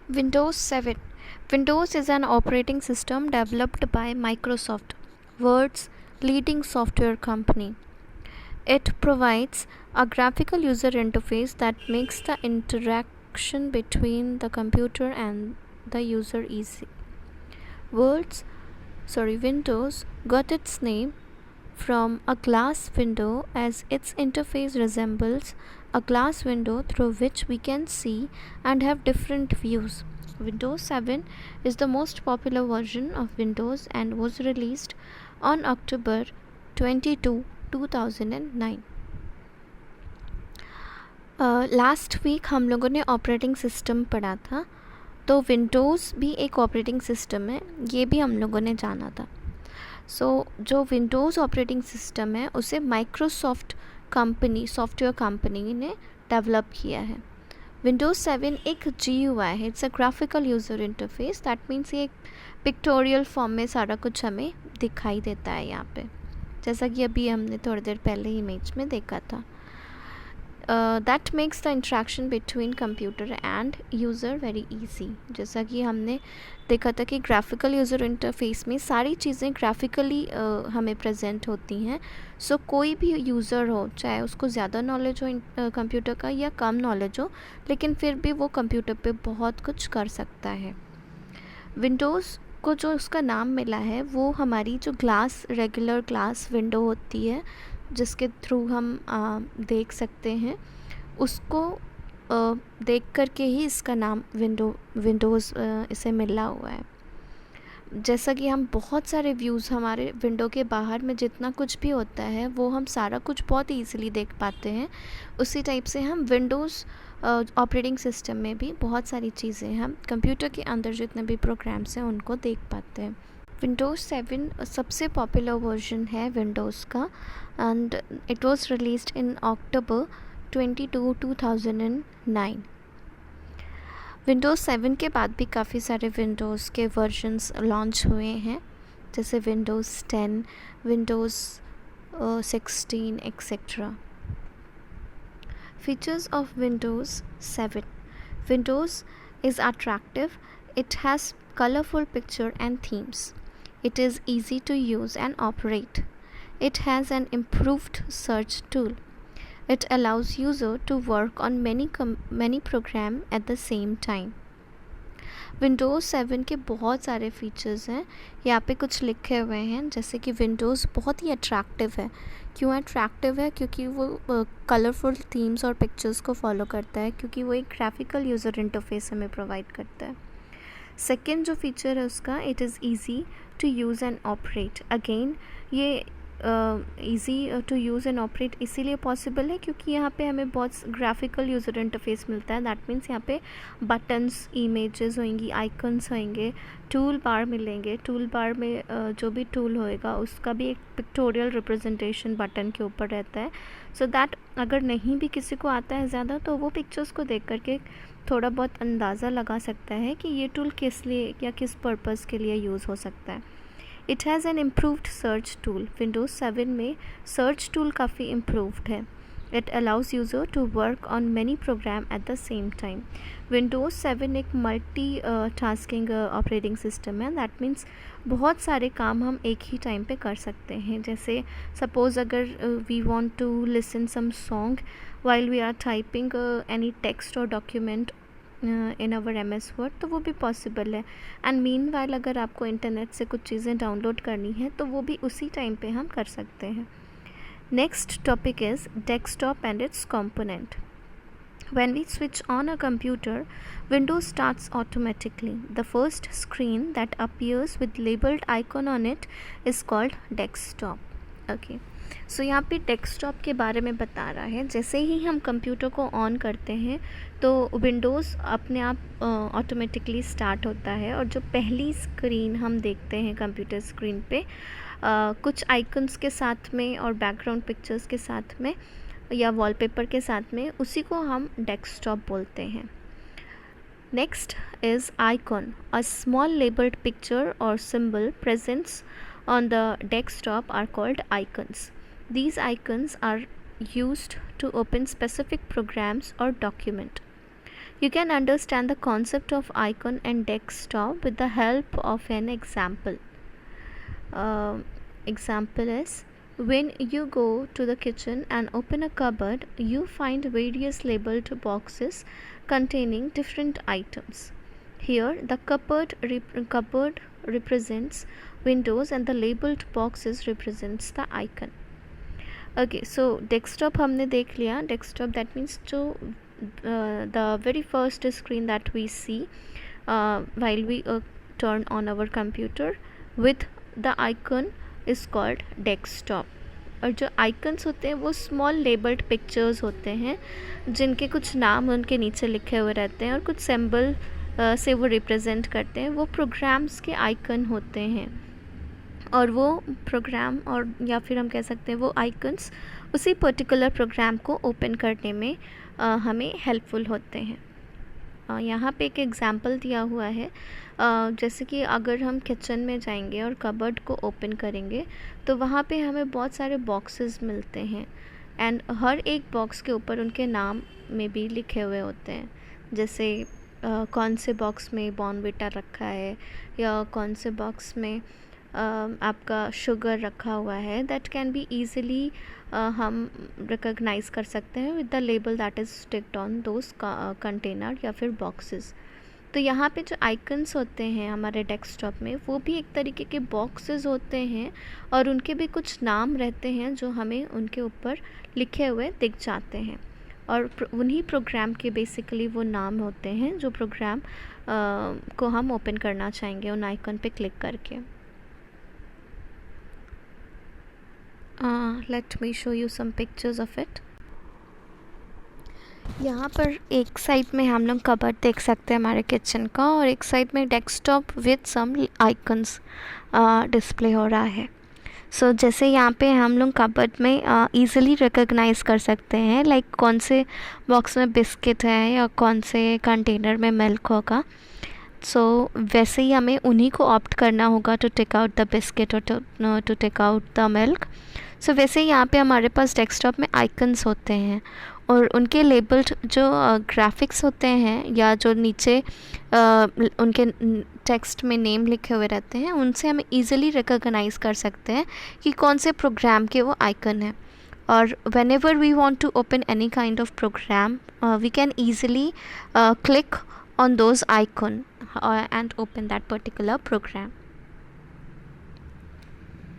Windows 7. Windows is an operating system developed by Microsoft, world's leading software company. It provides a graphical user interface that makes the interaction between the computer and the user easy. Windows got its name from a glass window as its interface resembles a glass window through which we can see and have different views. Windows 7 is the most popular version of Windows and was released on October 22, 2009. Last week हम लोगों ने operating system पढ़ा था, तो Windows भी एक operating system है, ये भी हम लोगों ने जाना था. जो विंडोज़ ऑपरेटिंग सिस्टम है उसे माइक्रोसॉफ्ट कंपनी सॉफ्टवेयर कंपनी ने डेवलप किया है. विंडोज़ 7 एक GUI है, it's a graphical user interface. That means ये एक पिक्टोरियल फॉर्म में सारा कुछ हमें दिखाई देता है यहाँ पे, जैसा कि अभी हमने थोड़ी देर पहले इमेज में देखा था. That makes the interaction between computer end user very easy. जैसा कि हमने देखा था कि ग्राफिकल यूज़र इंटरफेस में सारी चीज़ें ग्राफिकली हमें प्रेजेंट होती हैं. सो कोई भी यूज़र हो, चाहे उसको ज़्यादा नॉलेज हो कंप्यूटर का या कम नॉलेज हो, लेकिन फिर भी वो कंप्यूटर पे बहुत कुछ कर सकता है. विंडोज़ को जो उसका नाम मिला है वो हमारी जो रेगुलर ग्लास विंडो होती है जिसके थ्रू हम देख सकते हैं, उसको देख कर के ही इसका नाम विंडोज़ इसे मिला हुआ है. जैसा कि हम बहुत सारे व्यूज़ हमारे विंडो के बाहर में जितना कुछ भी होता है वो हम सारा कुछ बहुत ईज़िली देख पाते हैं, उसी टाइप से हम विंडोज़ ऑपरेटिंग सिस्टम में भी बहुत सारी चीज़ें हम कंप्यूटर के अंदर जितने भी प्रोग्राम्स हैं उनको देख पाते हैं. विंडोज़ 7 सबसे पॉपुलर वर्जन है विंडोज़ का, and it was released in October 22, 2009. Windows 7 के बाद भी काफ़ी सारे विंडोज़ के वर्जन्स लॉन्च हुए हैं, जैसे Windows 10, Windows 16 etcetera. Features of Windows 7. Windows is attractive. It has colorful picture and themes. It is easy to use and operate. It has an improved search tool. It allows user to work on many program at the same time. Windows 7 के बहुत सारे features हैं, यहाँ पे कुछ लिखे हुए हैं. जैसे कि विंडोज़ बहुत ही अट्रैक्टिव है. क्यों अट्रैक्टिव है? क्योंकि वो कलरफुल थीम्स और पिक्चर्स को फॉलो करता है, क्योंकि वो एक ग्राफिकल यूज़र इंटरफेस हमें प्रोवाइड करता है. सेकेंड जो फीचर है उसका, it is easy to use and operate. Again ये easy to use and operate इसीलिए पॉसिबल है क्योंकि यहाँ पे हमें बहुत ग्राफिकल यूज़र इंटरफेस मिलता है. दैट मीन्स यहाँ पे बटन्स, इमेजेस होंगी, आइकन्स होंगे, टूल बार मिलेंगे. टूल बार में जो भी टूल होएगा उसका भी एक पिक्टोरियल रिप्रेजेंटेशन बटन के ऊपर रहता है, सो दैट अगर नहीं भी किसी को आता है ज़्यादा तो वो पिक्चर्स को देख करके थोड़ा बहुत अंदाज़ा लगा सकता है कि ये टूल किस लिए या किस पर्पज़ के लिए यूज़ हो सकता है. It has an improved search tool. Windows 7 में सर्च टूल काफ़ी इम्प्रूव्ड है. It allows user to work on many program at the same time. Windows 7 एक मल्टी टास्किंग ऑपरेटिंग सिस्टम है. दैट मीन्स बहुत सारे काम हम एक ही टाइम पे कर सकते हैं. जैसे सपोज़ अगर we want to listen some song while we are typing any text और document in our MS word, तो वो भी पॉसिबल है. एंड मीन वाइल अगर आपको इंटरनेट से कुछ चीज़ें डाउनलोड करनी है तो वो भी उसी टाइम पे हम कर सकते हैं. Next topic is desktop and it's component. When we switch on a computer, Windows starts automatically. The first screen that appears with labeled icon on it is called desktop. Okay. सो यहाँ पे desktop के बारे में बता रहा है. जैसे ही हम कंप्यूटर को ऑन करते हैं तो विंडोज़ अपने आप ऑटोमेटिकली स्टार्ट होता है, और जो पहली स्क्रीन हम देखते हैं कंप्यूटर स्क्रीन पे कुछ आइकन्स के साथ में और बैकग्राउंड पिक्चर्स के साथ में या वॉलपेपर के साथ में, उसी को हम डेस्कटॉप बोलते हैं. Next is icon. A small labelled picture और symbol presents on the desktop are called icons. These icons are used to open specific programs or document. You can understand the concept of icon and desktop with the help of an example. Example is, when you go to the kitchen and open a cupboard, you find various labeled boxes containing different items. Here, the cupboard represents windows and the labeled boxes represents the icon. Okay, so desktop हमने देख लिया. Desktop, that means जो the very first screen that we see while we turn on our computer with the icon is called desktop. और जो icons होते हैं वो small labelled pictures होते हैं जिनके कुछ नाम उनके नीचे लिखे हुए रहते हैं और कुछ सिंबल से वो रिप्रेजेंट करते हैं. वो प्रोग्राम्स के आइकन होते हैं और वो प्रोग्राम, और या फिर हम कह सकते हैं वो आइकन्स उसी पर्टिकुलर प्रोग्राम को ओपन करने में हमें हेल्पफुल होते हैं. यहाँ पे एक एग्ज़ाम्पल दिया हुआ है. जैसे कि अगर हम किचन में जाएंगे और कबर्ड को ओपन करेंगे तो वहाँ पे हमें बहुत सारे बॉक्सेस मिलते हैं एंड हर एक बॉक्स के ऊपर उनके नाम में भी लिखे हुए होते हैं. जैसे कौन से बॉक्स में बॉर्नविटा रखा है या कौन से बॉक्स में आपका शुगर रखा हुआ है. दैट कैन बी ईज़िली हम रिकॉग्नाइज़ कर सकते हैं with the label that is sticked on those container या फिर बॉक्सेस. तो यहाँ पे जो आइकन्स होते हैं हमारे डेस्कटॉप में वो भी एक तरीके के बॉक्सेस होते हैं और उनके भी कुछ नाम रहते हैं जो हमें उनके ऊपर लिखे हुए दिख जाते हैं और उन्हीं प्रोग्राम के बेसिकली वो नाम होते हैं जो प्रोग्राम को हम ओपन करना चाहेंगे उन आइकन पे क्लिक करके. Let me show you some pictures of it. यहाँ पर एक साइड में हम लोग कबर्ड देख सकते हैं हमारे किचन का और एक साइड में desktop with some icons display हो रहा है. सो जैसे यहाँ पे हम लोग कबर्ड में ईज़िली रिकॉग्नाइज़ कर सकते हैं लाइक कौन से बॉक्स में बिस्किट है या कौन से कंटेनर में मिल्क होगा. सो वैसे ही हमें उन्हीं को ऑप्ट करना होगा to take out the biscuit और to take out the milk. So वैसे ही यहाँ पे हमारे पास डेस्कटॉप में आइकन्स होते हैं और उनके लेबल्ड जो ग्राफिक्स होते हैं या जो नीचे उनके टेक्स्ट में नेम लिखे हुए रहते हैं उनसे हम इजीली रिकॉग्नाइज़ कर सकते हैं कि कौन से प्रोग्राम के वो आइकन है. और whenever we want to open any kind of program we can easily click on those icon and open that particular program.